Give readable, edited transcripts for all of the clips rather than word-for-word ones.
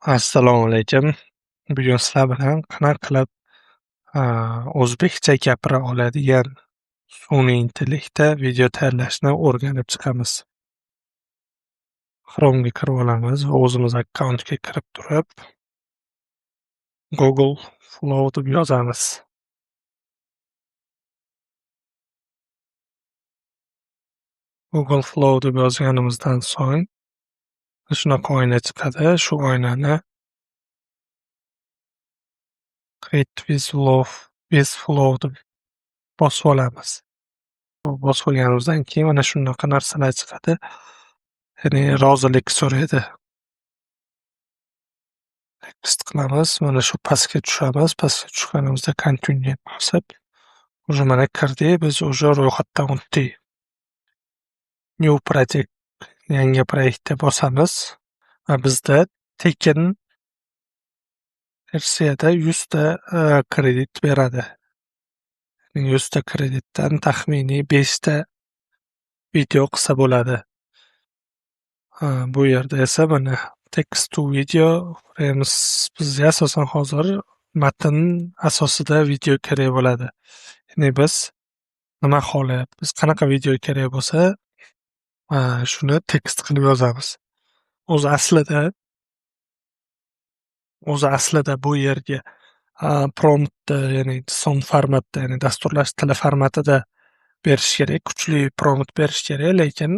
Assalomu alaykum. Bugun sizlar bilan qanaqa qilib o'zbekcha gapira oladigan sun'iy intellektda video tayyorlashni o'rganib chiqamiz. Chrome'ga kirib olamiz va o'zimiz akkauntga kirib turib, Google Flow deb yozamiz. Google Flow deb yozganimizdan so'ng shunaqa oyna chiqadi. Shu oynani Create with Flow deb bosib olamiz. Bosib olganimizdan keyin mana shunaqa narsalar chiqadi. Ya'ni rozilik so'raydi. Next qilamiz. Mana shu pastga tushamiz. Pastga tushganimizda Continue bosib, уже mana kirdik. Biz уже ro'yxatdan o'tdik. New project, yangi proyektga bosamiz va bizda tekin versiyada 100 ta kredit beradi. 100 ta kreditdan taxminiy 5 ta video qilsa bo'ladi. Bu yerda esa mana text to video frames bizga asosan hozir matn asosida video kerak bo'ladi. Ya'ni biz nima xohlayapmiz, qanaqa video kerak bo'lsa, shuni tekst qilib yozamiz. O'zi aslida bu yerga promptda, ya'ni son formatda, ya'ni dasturlash tili formatida berish kerak, kuchli prompt berish kerak, lekin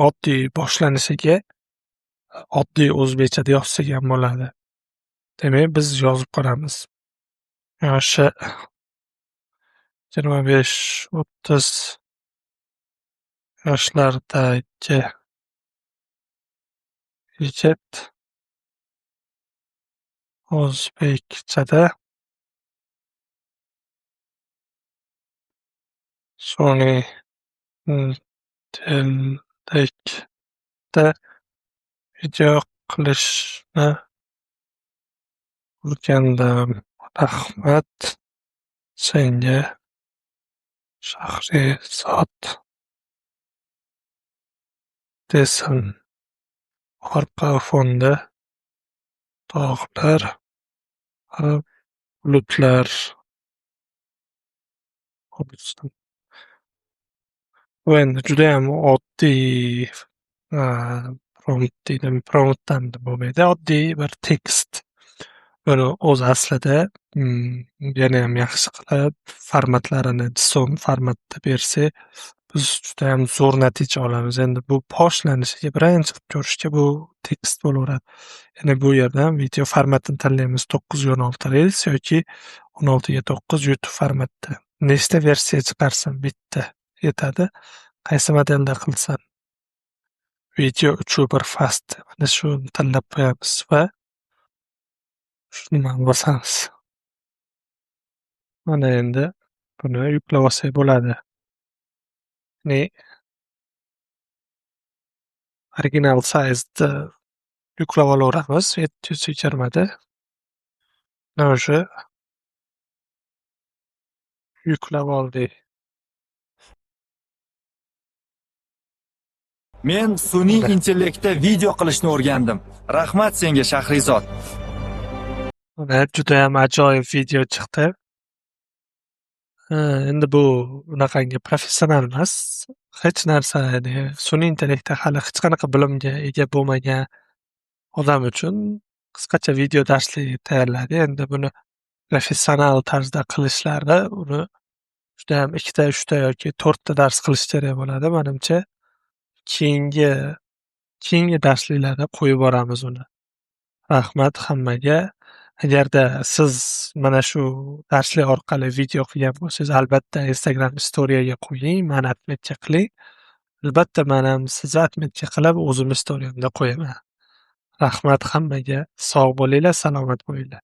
oddiy boshlanishiga oddiy o'zbekchada yozsak ham bo'ladi. Demak, biz yozib qolamiz. Yoshi 25-30 yoshlardagi yigit o'zbekchada sun'iy intellektda video qilishni o'rgandim. Rahmat senga, Shahrizod desin. Orqa fonda tog'lar va bulutlar bo'lsin. Bu endi judayam oddiy promptdan bo'lmaydi. Oddiy bir tekst. Buni o'zi aslida yanayam yaxshi qilib formatlarini son formatda bersak, biz judayam zo'r natija olamiz. Endi bu boshlanishiga birinchi qilib ko'rishga bu tekst bo'laveradi. Ya'ni bu yerdan video formatini tanlaymiz. 916 Reels yoki 16:9 YouTube formatda. Nechta versiya chiqarsin? Bitta yetadi. Qaysi modelda qilsan? Video 3.1 fast. Mana shuni tanlab qo'yamiz va shuni bosamiz. Mana endi buni yuklab olsak bo'ladi. Ya'ni original size'da yuklab olaveramiz 720 da. Уже yuklab oldik. Men sun'iy intellektda video qilishni o'rgandim. Rahmat senga, Shahrizod. Mana judayam ajoyib video chiqdi. Endi bu bunaqangi professional emas. Hech narsa, ya'ni sun'iy intellektda hali hech qanaqa bilimga ega bo'lmagan odam uchun qisqacha video darslik tayyorladi. Endi buni professional tarzda qilishlarda uni judayam 2 ta, 3 ta yoki 4 ta dars qilish kerak bo'ladi. Menimcha keyingi darsliklarda qo'yib boramiz uni. Rahmat hammaga. Agarda siz mana shu darslik orqali video qilgan bo'lsangiz, albatta Instagram storyga qo'ying, mani atmetga qiling. Albatta men ham sizni atmetga qilib, o'zimni storyamda qo'yaman. Rahmat hammaga. Sog' bo'linglar, salomat bo'linglar.